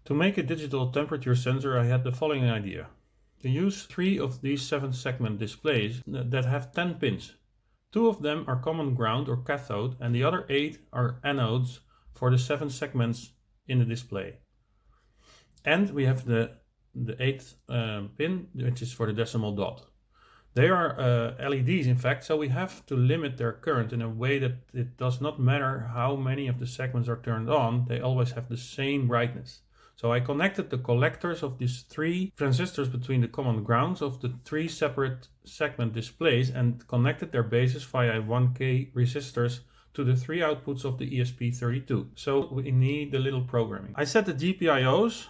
To make a digital temperature sensor, I had the following idea. To use 3 of these 7-segment displays that have 10 pins. 2 of them are common ground or cathode, and the other 8 are anodes for the 7 segments in the display. And we have the 8th pin, which is for the decimal dot. They are LEDs, in fact, so we have to limit their current in a way that it does not matter how many of the segments are turned on, they always have the same brightness. So I connected the collectors of these 3 transistors between the common grounds of the 3 separate segment displays and connected their bases via 1K resistors to the 3 outputs of the ESP32. So we need the little programming. I set the GPIOs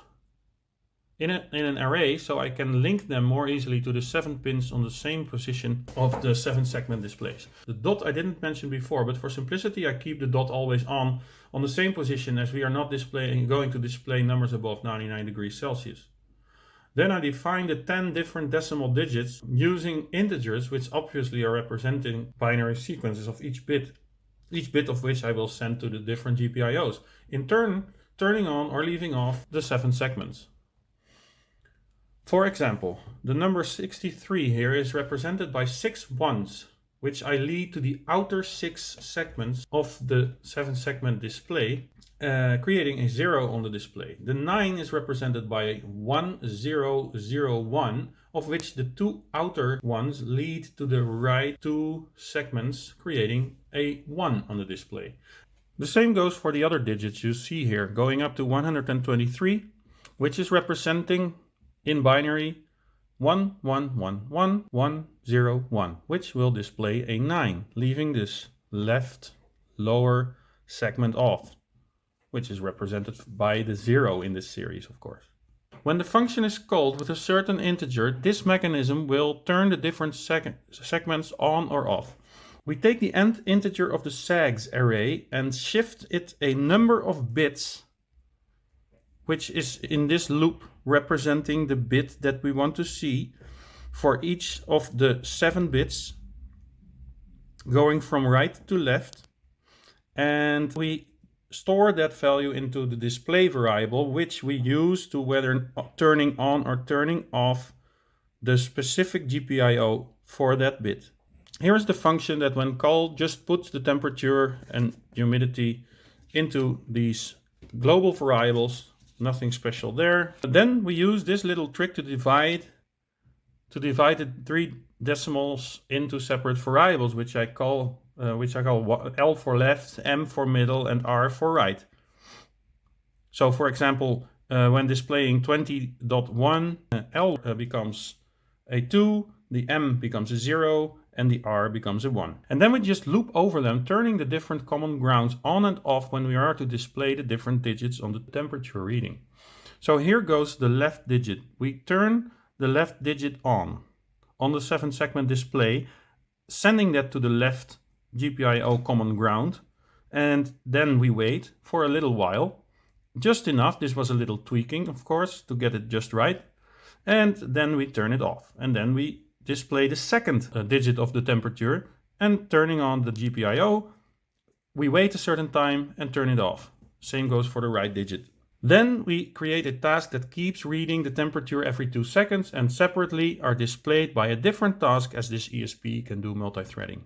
in an array so I can link them more easily to the 7 pins on the same position of the 7 segment displays. The dot I didn't mention before, but for simplicity I keep the dot always on the same position as we are not going to display numbers above 99 degrees Celsius. Then I define the 10 different decimal digits using integers, which obviously are representing binary sequences of each bit of which I will send to the different GPIOs, in turn turning on or leaving off the 7 segments. For example, the number 63 here is represented by 6 ones, which I lead to the outer 6 segments of the 7-segment display, creating a 0 on the display. The 9 is represented by a 1001, of which the 2 outer ones lead to the right 2 segments, creating a 1 on the display. The same goes for the other digits you see here, going up to 123, which is representing in binary 111101, which will display a 9, leaving this left lower segment off, which is represented by the 0 in this series, of course. When the function is called with a certain integer, this mechanism will turn the different segments on or off. We take the nth integer of the SAGS array and shift it a number of bits, which is in this loop representing the bit that we want to see for each of the 7 bits, going from right to left, and we store that value into the display variable, which we use to whether turning on or turning off the specific GPIO for that bit. Here is the function that when called just puts the temperature and humidity into these global variables. Nothing special there. But then we use this little trick to divide the 3 decimals into separate variables, which I call L for left, M for middle, and R for right. So for example, when displaying 20.1, L becomes a 2, the M becomes a 0, and the R becomes a 1. And then we just loop over them, turning the different common grounds on and off when we are to display the different digits on the temperature reading. So here goes the left digit. We turn the left digit on the 7-segment display, sending that to the left GPIO common ground, and then we wait for a little while, just enough. This was a little tweaking, of course, to get it just right, and then we turn it off, and then we display the second digit of the temperature, and turning on the GPIO, we wait a certain time and turn it off. Same goes for the right digit. Then we create a task that keeps reading the temperature every 2 seconds and separately are displayed by a different task, as this ESP can do multi-threading.